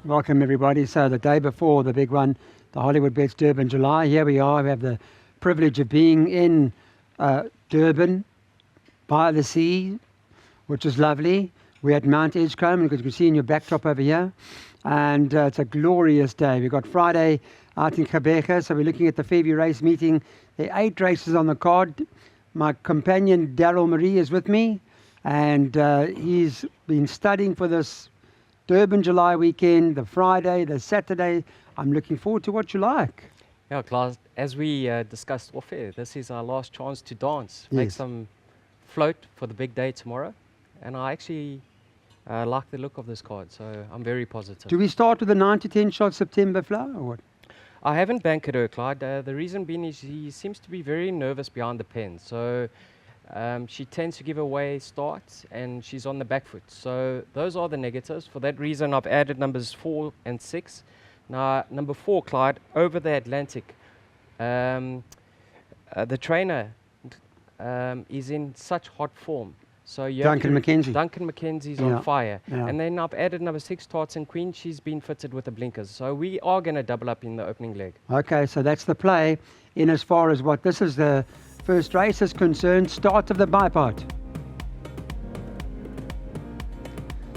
Welcome everybody. So the day before the big one, the Hollywood Bets Durban July, here we are. We have the privilege of being in Durban by the sea, which is lovely. We're at Mount Edgecombe, and you can see in your backdrop over here. And it's a glorious day. We've got Friday out in Gqeberha, so we're looking at the Fairview race meeting. There are 8 races on the card. My companion Daryl Marie is with me, and he's been studying for this Durban July weekend, the Friday, the Saturday. I'm looking forward to what you like. Yeah, Klaas, as we discussed off air, this is our last chance to dance, make some float for the big day tomorrow. And I actually like the look of this card, so I'm very positive. Do we start with the 9 to 10 shot September flow or what? I haven't bankered her, Clyde. The reason being is she seems to be very nervous behind the pen. So she tends to give away starts and she's on the back foot. So those are the negatives. For that reason, I've added numbers 4 and 6. Now, number 4, Clyde, over the Atlantic. The trainer is in such hot form. So Duncan McKenzie. Duncan McKenzie's on fire. Yeah. And then I've added number 6, Tarts and Queen. She's been fitted with the blinkers. So we are going to double up in the opening leg. Okay, so that's the play in as far as what this is the first race is concerned. Start of the bipart.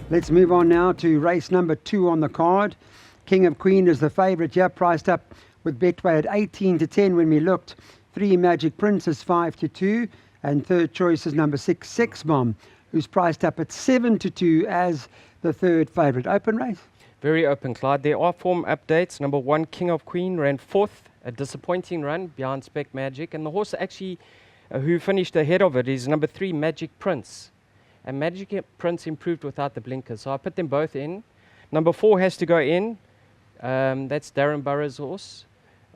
Let's move on now to race number 2 on the card. King of Queen is the favourite here, priced up with Betway at 18 to 10 when we looked. 3 Magic Princess 5 to 2. And third choice is number 6, Sex Bomb, who's priced up at 7 to 2 as the third favourite. Open race? Very open, Clyde. There are form updates. Number 1, King of Queen, ran 4th. A disappointing run behind Spec Magic. And the horse actually who finished ahead of it is number 3, Magic Prince. And Magic Prince improved without the blinkers. So I put them both in. Number 4 has to go in. That's Darren Burroughs' horse.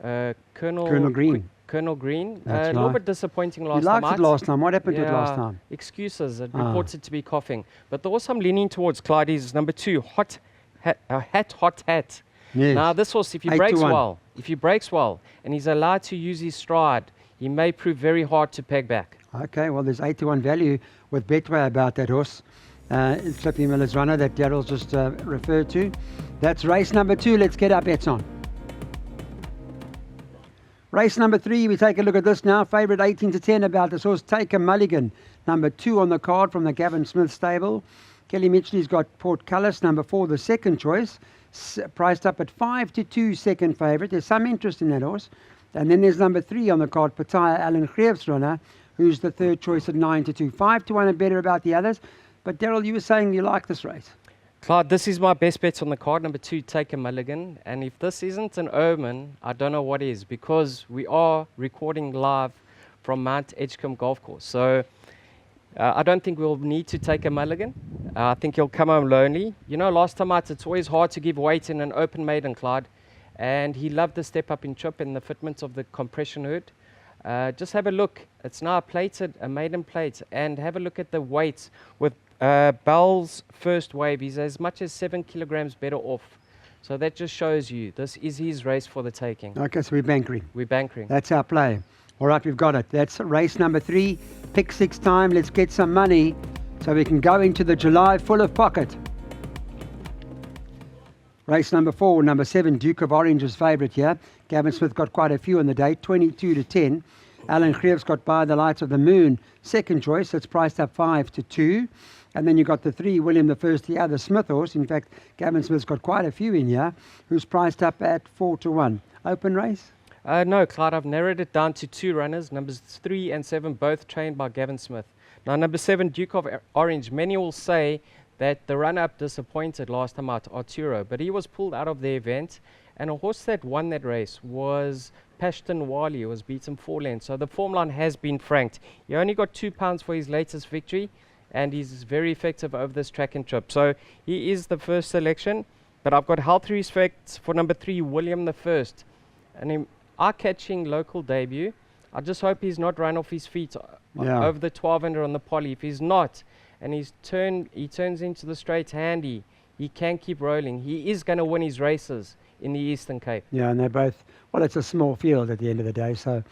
Colonel Green. Colonel Green. A little bit disappointing last time. You liked it last time. What happened to it last time? Excuses. It reported to be coughing. But the horse I'm leaning towards, Clyde, is number 2, Hot Hat. Yes. Now, this horse, if he breaks well, and he's allowed to use his stride, he may prove very hard to peg back. Okay, well, there's 8-1 value with Betway about that horse. Flippy Miller's runner that Daryl's just referred to. That's race number 2. Let's get our bets on. Race number 3, we take a look at this now. Favourite 18 to 10 about this horse, Take a Mulligan. Number 2 on the card from the Gavin Smith stable. Kelly Mitchley's got Portcullis, number 4, the second choice. Priced up at 5 to 2, second favourite. There's some interest in that horse. And then there's number 3 on the card, Pataya Alan Greef's runner, who's the third choice at 9 to 2. 5 to 1 and better about the others. But Daryl, you were saying you like this race. Clyde, this is my best bets on the card. Number 2, Take a Mulligan. And if this isn't an omen, I don't know what is, because we are recording live from Mount Edgecombe Golf Course. So I don't think we'll need to take a mulligan. I think he'll come home lonely. You know, last time out, it's always hard to give weight in an open maiden, Clyde. And he loved the step up in trip and the fitment of the compression hood. Just have a look. It's now a maiden plate. And have a look at the weights with Bell's first wave. He's as much as 7 kilograms better off. So that just shows you this is his race for the taking. Okay, so we're bankering. We're bankering. That's our play. All right, we've got it. That's race number 3. Pick 6 time. Let's get some money so we can go into the July full of pocket. Race number 4, number 7, Duke of Orange is favourite here. Gavin Smith got quite a few on the day, 22 to 10. Alan Greef's got By the Lights of the Moon, second choice. It's priced up 5 to 2. And then you've got the 3, William the First, the other Smith horse. In fact, Gavin Smith's got quite a few in here, who's priced up at 4 to 1. Open race? No, Clyde, I've narrowed it down to 2 runners, numbers 3 and 7, both trained by Gavin Smith. Now, number 7, Duke of Orange. Many will say that the run-up disappointed last time out, Arturo, but he was pulled out of the event. And a horse that won that race was Pashton Wali, was beaten 4 lengths. So the form line has been franked. He only got £2 for his latest victory, and he's very effective over this track and trip. So he is the first selection, but I've got health respect for number 3, William the First. And eye-catching local debut. I just hope he's not run off his feet over the 1200 on the poly. If he's not, and he turns into the straight handy, he can keep rolling. He is going to win his races in the Eastern Cape. Yeah, and they're both, well, it's a small field at the end of the day, so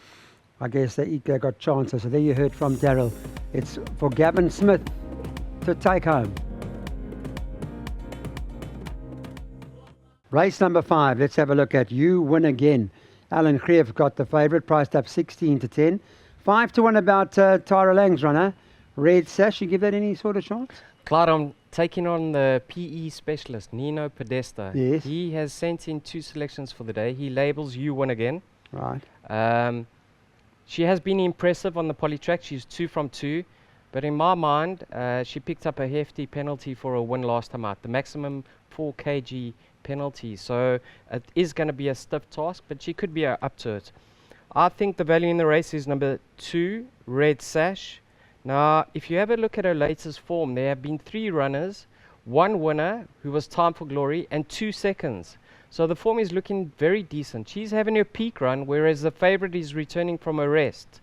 I guess they got chances. So there you heard from Daryl. It's for Gavin Smith to take home. Race number 5. Let's have a look at You Win Again. Alan Greef got the favourite, priced up 16 to 10. 5 to 1 about Tara Lang's runner. Red Sash, you give that any sort of chance? Clyde, I'm taking on the PE specialist, Nino Podesta. Yes. He has sent in 2 selections for the day. He labels You Win Again. Right. She has been impressive on the poly track. She's 2 from 2. But in my mind, she picked up a hefty penalty for a win last time out. The maximum 4 kg penalty. So it is going to be a stiff task, but she could be up to it. I think the value in the race is number 2, Red Sash. Now, if you have a look at her latest form, there have been 3 runners, 1 winner who was Time for Glory, and 2 seconds. So the form is looking very decent. She's having her peak run, whereas the favourite is returning from a rest.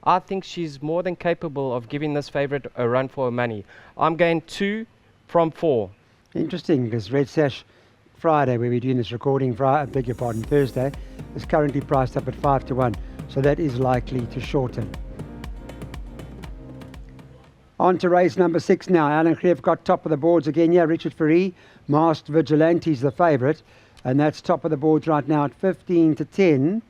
I think she's more than capable of giving this favourite a run for her money. I'm going 2 from 4. Interesting, because Red Sash Friday, where we're doing this recording, Thursday, is currently priced up at 5 to 1. So that is likely to shorten. On to race number 6 now. Alan Greef got top of the boards again. Yeah, Richard Ferree, Masked Vigilante's the favourite. And that's top of the boards right now at 15 to 10.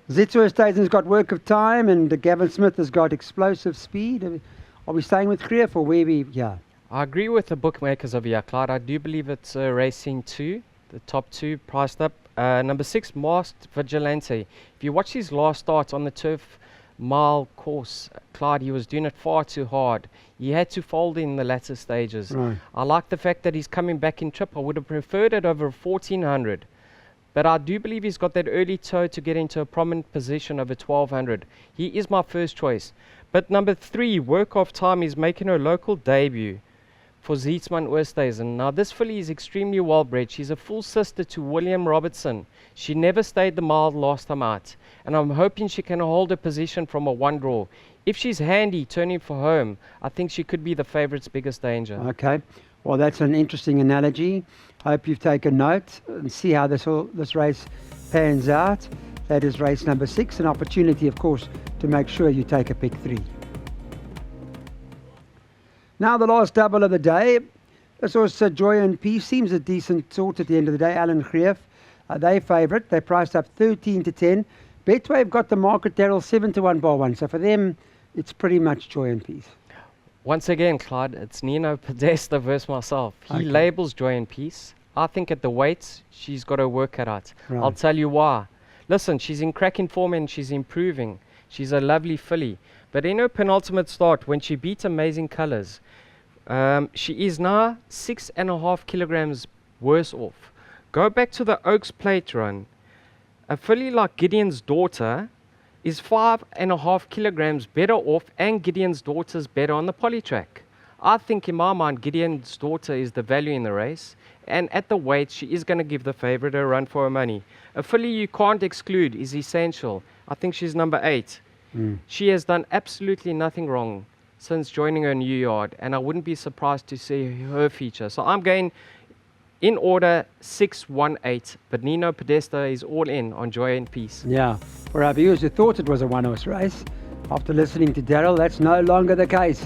Zitzo Estaten's got Work of Time, and Gavin Smith has got Explosive Speed. Are we staying with Greef or where we... Yeah. I agree with the bookmakers over here, Clyde. I do believe it's Racing 2, the top 2 priced up. Number 6, Masked Vigilante. If you watch his last start on the turf mile course, Clyde, he was doing it far too hard. He had to fold in the latter stages. Right. I like the fact that he's coming back in trip. I would have preferred it over 1400. But I do believe he's got that early toe to get into a prominent position over 1200. He is my first choice. But number 3, Work of Time, is making her local debut for Zietsman Oosthuizen. Now this filly is extremely well bred. She's a full sister to William Robertson. She never stayed the mile last time out. And I'm hoping she can hold a position from a 1 draw. If she's handy turning for home, I think she could be the favourite's biggest danger. Okay. Well, that's an interesting analogy. Hope you've taken note and see how this race pans out. That is race number 6. An opportunity, of course, to make sure you take a pick 3. Now the last double of the day. This was Joy and Peace. Seems a decent sort at the end of the day. Alan Greef, they favourite. They priced up 13 to 10. Betway have got the market, Daryl, 7 to 1 bar 1. So for them, it's pretty much Joy and Peace. Once again, Clyde, it's Nino Podesta versus myself. He Okay. labels Joy and Peace. I think at the weights, she's got her work cut out. Right. I'll tell you why. Listen, she's in cracking form and she's improving. She's a lovely filly. But in her penultimate start, when she beat Amazing Colours, she is now 6.5 kilograms worse off. Go back to the Oaks Plate run. A filly like Gideon's Daughter is 5.5 kilograms better off, and Gideon's Daughter's better on the poly track. I think in my mind, Gideon's Daughter is the value in the race, and at the weight, she is going to give the favourite a run for her money. A filly you can't exclude is Essential. I think she's number 8. She has done absolutely nothing wrong since joining her new yard, and I wouldn't be surprised to see her feature. So I'm going in order 6, 1, 8, but Nino Podesta is all in on Joy and Peace. Yeah. For our viewers who thought it was a one-horse race, after listening to Daryl, that's no longer the case.